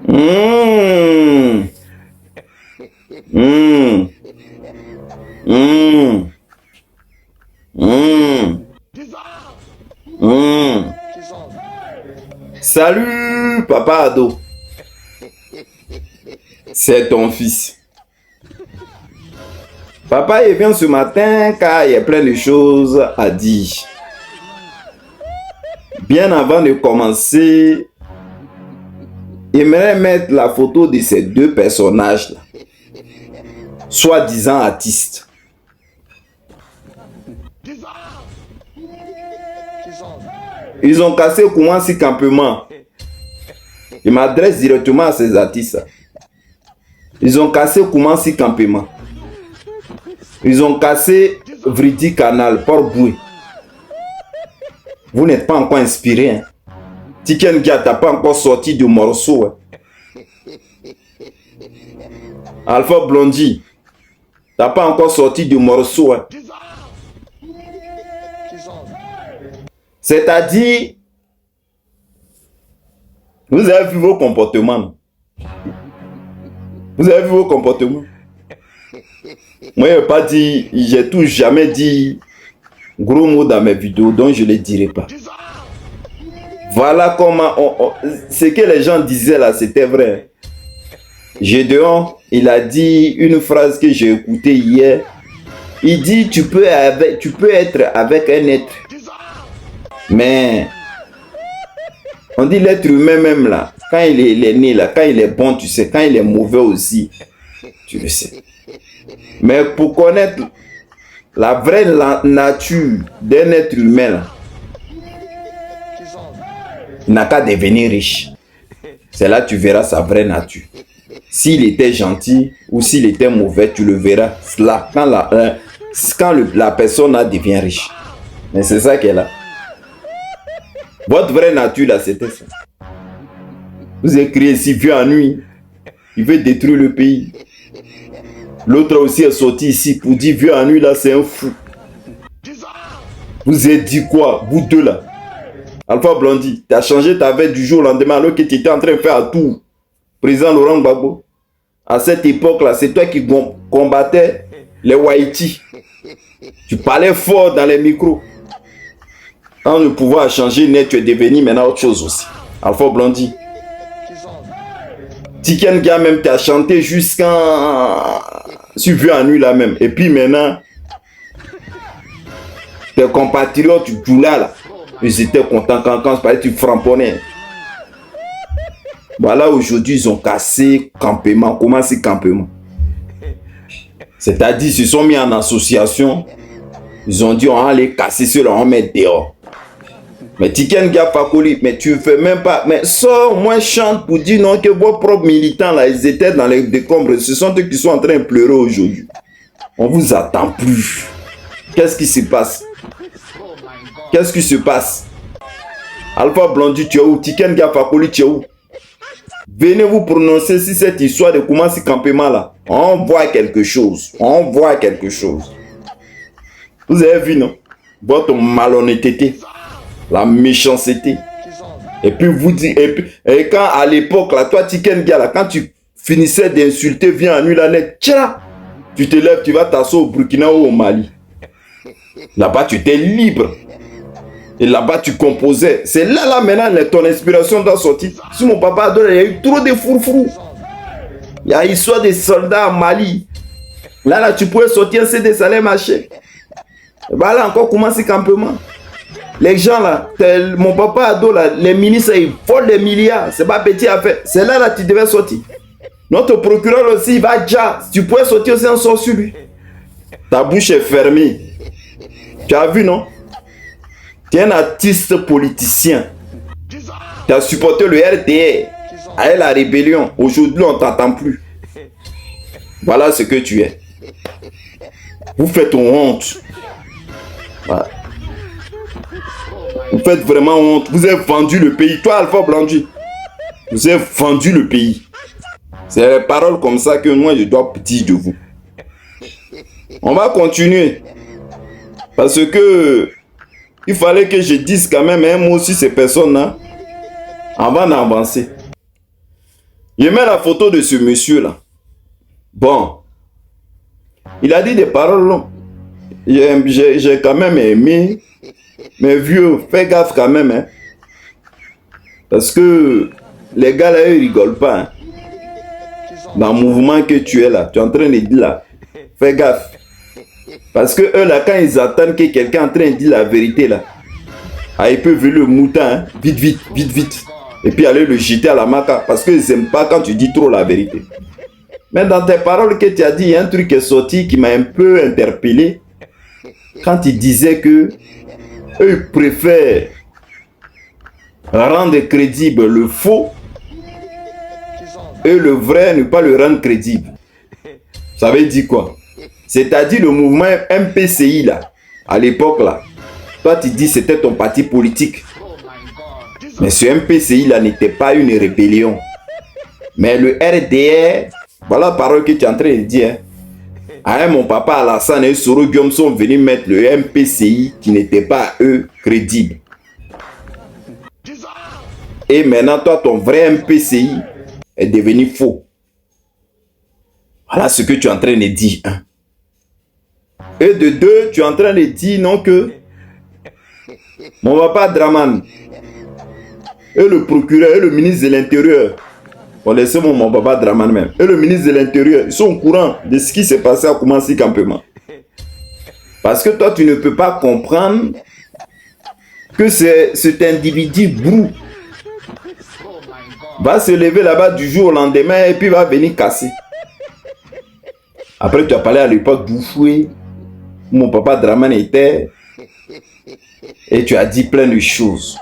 Mmh. Mmh. Mmh. Mmh. Mmh. Salut, papa ado. C'est ton fils. Papa, il vient ce matin car il y a plein de choses à dire. Bien avant de commencer, il aimerait mettre la photo de ces deux personnages-là, soi-disant artistes. Ils ont cassé Koumassi campement. Il m'adresse directement à ces artistes. Ils ont cassé Koumassi campement. Ils ont cassé Vridi Canal, Port-Boué. Vous n'êtes pas encore inspiré. Hein? Tiken Gia, t'as pas encore sorti de morceau. Hein? Alpha Blondie, t'as pas encore sorti de morceau. Hein? C'est-à-dire, vous avez vu vos comportements. Vous avez vu vos comportements. Moi, je n'ai pas dit, j'ai tout jamais dit gros mots dans mes vidéos, donc je ne les dirai pas. Voilà comment ce que les gens disaient là, c'était vrai. Gédéon, il a dit une phrase que j'ai écoutée hier. Il dit, tu peux être avec un être. Mais, on dit l'être humain même là, quand il est né là, quand il est bon, tu sais, quand il est mauvais aussi, tu le sais. Mais pour connaître la vraie nature d'un être humain là, il n'a qu'à devenir riche. C'est là que tu verras sa vraie nature. S'il était gentil ou s'il était mauvais, tu le verras là, quand la personne là devient riche. Mais c'est ça qu'elle a. Votre vraie nature là, c'était ça. Vous écrivez ici, vieux en nuit. Il veut détruire le pays. L'autre aussi est sorti ici pour dire, vieux en nuit là, c'est un fou. Vous avez dit quoi, vous deux là? Alpha Blondie, tu as changé ta vie du jour au lendemain alors que tu étais en train de faire un tour. Président Laurent Gbagbo. À cette époque là, c'est toi qui combattais les Waïti. Tu parlais fort dans les micros. Quand le pouvoir a changé net, tu es devenu maintenant autre chose aussi. Alpha Blondie. Tiken Gia même, tu as chanté jusqu'en... sur Vieux en nuit là même. Et puis maintenant, tes compatriotes, tu joues là. Ils étaient contents quand tu frapponnais. Voilà, aujourd'hui, ils ont cassé campement. Comment c'est campement? C'est-à-dire, ils se sont mis en association. Ils ont dit, on va les casser ceux-là, on va mettre dehors. Mais Tiken Gia Fakoly, mais tu ne fais même pas. Mais sors, moi, chante pour dire non, que vos propres militants, là, ils étaient dans les décombres. Ce sont eux qui sont en train de pleurer aujourd'hui. On vous attend plus. Qu'est-ce qui se passe? Qu'est-ce qui se passe? Alpha Blondie, tu es où? Tiken Gia Fakoly, tu es où? Venez vous prononcer sur cette histoire de Koumassi campement là. On voit quelque chose. On voit quelque chose. Vous avez vu, non? Votre malhonnêteté. La méchanceté. Et puis vous dites, et quand à l'époque, là, toi, Tiken Gia, là, quand tu finissais d'insulter, viens en nuit la net, tiens, tu te lèves, tu vas t'asseoir au Burkina ou au Mali. Là-bas, tu étais libre. Et là-bas, tu composais. C'est là, maintenant, ton inspiration doit sortir. Si mon papa adore, il y a eu trop de fourfrous. Il y a l'histoire des soldats en Mali. Là, tu pouvais sortir un CD, ça allait marcher. Et bah là, encore, Koumassi campement. Les gens là, mon papa ado là, les ministres, ils volent des milliards. C'est pas petit affaire. C'est là, tu devais sortir. Notre procureur aussi, il va déjà. Tu pouvais sortir aussi, un sort sur lui. Ta bouche est fermée. Tu as vu, non? Tu es un artiste politicien. Tu as supporté le RDR avec la rébellion. Aujourd'hui, on ne t'entend plus. Voilà ce que tu es. Vous faites honte. Voilà. Vous faites vraiment honte. Vous avez vendu le pays. Toi, Alpha Blondie, vous avez vendu le pays. C'est les paroles comme ça que moi, je dois dire de vous. On va continuer. Parce que il fallait que je dise quand même un mot sur ces personnes-là avant d'avancer. Je mets la photo de ce monsieur-là. Bon. Il a dit des paroles. J'ai quand même aimé. Mais vieux, fais gaffe quand même. Hein. Parce que les gars là, ils rigolent pas. Hein. Dans le mouvement que tu es là, tu es en train de dire là, fais gaffe. Parce que eux là, quand ils attendent que quelqu'un est en train de dire la vérité là, ils peuvent venir le mouton, hein, vite, vite, vite, vite. Et puis aller le jeter à la maca. Parce qu'ils n'aiment pas quand tu dis trop la vérité. Mais dans tes paroles que tu as dit, il y a un truc qui est sorti qui m'a un peu interpellé. Quand il disait que eux préfèrent rendre crédible le faux et le vrai ne pas le rendre crédible. Ça veut dire quoi? C'est-à-dire le mouvement MPCI là, à l'époque là, toi tu dis c'était ton parti politique. Mais ce MPCI là n'était pas une rébellion. Mais le RDR, voilà la parole que tu es en train de dire. Hein. Mon papa Alassane et Soro Guillaume sont venus mettre le MPCI qui n'était pas eux crédible. Et maintenant toi ton vrai MPCI est devenu faux. Voilà ce que tu es en train de dire. Hein. Et de deux, tu es en train de dire non que mon papa Draman et le procureur et le ministre de l'Intérieur, bon laissez-moi mon papa Draman même, et le ministre de l'Intérieur, ils sont au courant de ce qui s'est passé à Koumassi Campement. Parce que toi, tu ne peux pas comprendre que cet individu brou va se lever là-bas du jour au lendemain et puis va venir casser. Après, tu as parlé à l'époque d'Oufoué, où mon papa Draman était, et tu as dit plein de choses.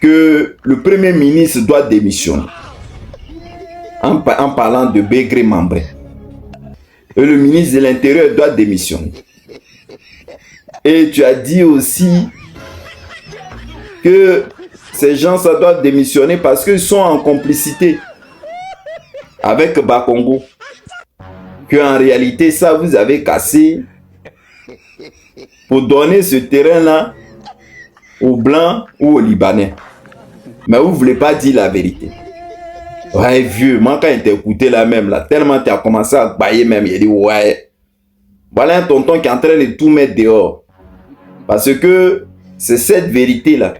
Que le premier ministre doit démissionner. En parlant de Bégré Mambré. Et le ministre de l'Intérieur doit démissionner. Et tu as dit aussi que ces gens ça doivent démissionner parce qu'ils sont en complicité avec Bakongo. Qu'en réalité, ça vous avez cassé pour donner ce terrain-là aux Blancs ou aux Libanais. Mais vous ne voulez pas dire la vérité. Ouais, vieux, moi quand il t'a écouté là même, là, tellement tu as commencé à bailler même, il a dit ouais. Voilà un tonton qui est en train de tout mettre dehors. Parce que c'est cette vérité-là.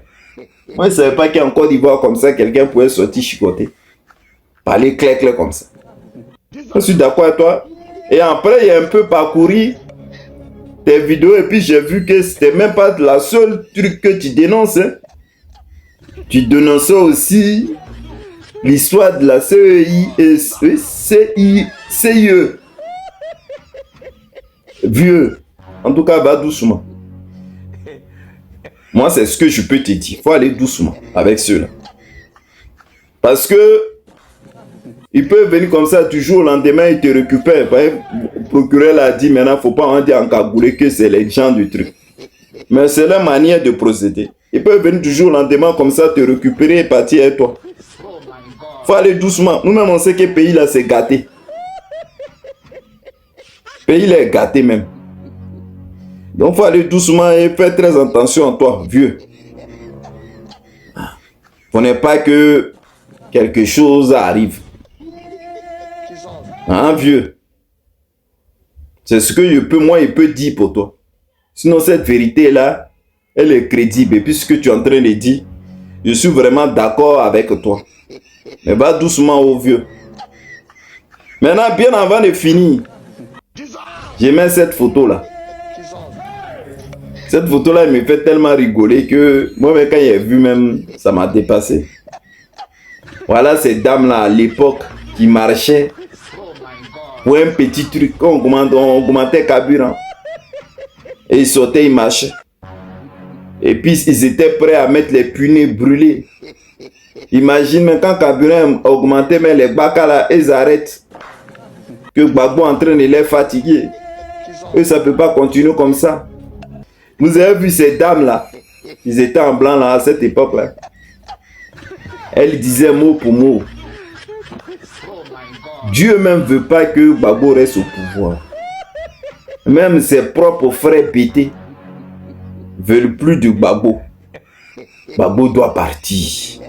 Moi, je ne savais pas qu'en Côte d'Ivoire comme ça, quelqu'un pouvait sortir chicoter. Parler clair comme ça. Je suis d'accord avec toi. Et après, il a un peu parcouru tes vidéos et puis j'ai vu que c'était même pas la seule truc que tu dénonces. Hein. Tu dénonçais aussi l'histoire de la CEI et CIE. Vieux. En tout cas, va doucement. Moi, c'est ce que je peux te dire. Il faut aller doucement avec ceux-là. Parce que ils peuvent venir comme ça du jour au lendemain, ils te récupèrent. Le procureur l'a dit, maintenant, il ne faut pas en dire en cagoulé que c'est les gens du truc. Mais c'est leur manière de procéder. Ils peuvent venir du jour au lendemain comme ça, te récupérer et partir avec toi. Il faut aller doucement. Nous-mêmes, on sait que le pays là, c'est gâté. Le pays là est gâté même. Donc, il faut aller doucement et faire très attention à toi, vieux. Il ne faut pas que quelque chose arrive. Hein, vieux? C'est ce que je peux dire pour toi. Sinon, cette vérité-là, elle est crédible. Et puis, ce que tu es en train de dire, je suis vraiment d'accord avec toi. Mais va doucement au vieux. Maintenant, bien avant de finir, j'ai mis cette photo-là. Cette photo-là, elle me fait tellement rigoler que moi, quand j'ai vu même, ça m'a dépassé. Voilà ces dames-là, à l'époque, qui marchaient pour un petit truc. On augmentait carburant. Et ils sautaient, ils marchaient. Et puis, ils étaient prêts à mettre les punais brûlés. Imagine, même quand carburant augmentait, mais les bacs là, ils arrêtent. Que Gbagbo est en train de les fatiguer. Et ça ne peut pas continuer comme ça. Vous avez vu ces dames-là, ils étaient en blanc là, à cette époque-là. Elles disaient mot pour mot. Dieu même ne veut pas que Gbagbo reste au pouvoir. Même ses propres frères pétés ne veulent plus de Gbagbo. Gbagbo doit partir.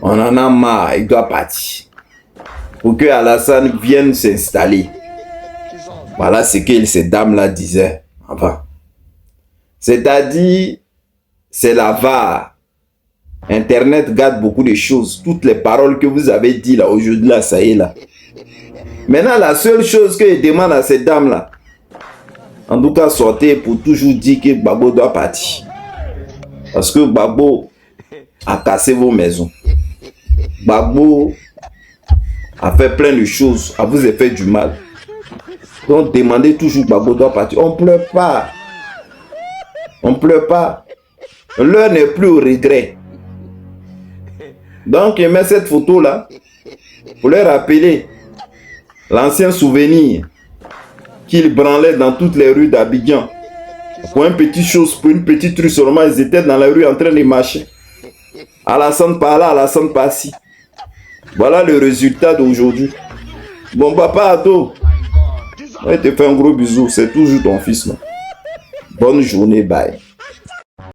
On en a marre, il doit partir. pour que Alassane vienne s'installer. Voilà ce que ces dames-là disaient avant. C'est-à-dire, c'est la VAR. Internet garde beaucoup de choses. Toutes les paroles que vous avez dit là, aujourd'hui, là, ça y est là. Maintenant, la seule chose que je demande à ces dames-là, en tout cas, sortez pour toujours dire que Gbagbo doit partir. Parce que Gbagbo a cassé vos maisons. Gbagbo a fait plein de choses, a vous fait du mal. Donc, demandez toujours Gbagbo doit partir. On ne pleure pas. On ne pleure pas. L'heure n'est plus au regret. Donc, je mets cette photo-là pour leur rappeler l'ancien souvenir qu'ils branlaient dans toutes les rues d'Abidjan. Pour une petite chose, pour une petite rue seulement, ils étaient dans la rue en train de marcher. Alassane par là, Alassane par ci. Voilà le résultat d'aujourd'hui. Bon, papa Ado, je te fais un gros bisou. C'est toujours ton fils. Non? Bonne journée, bye.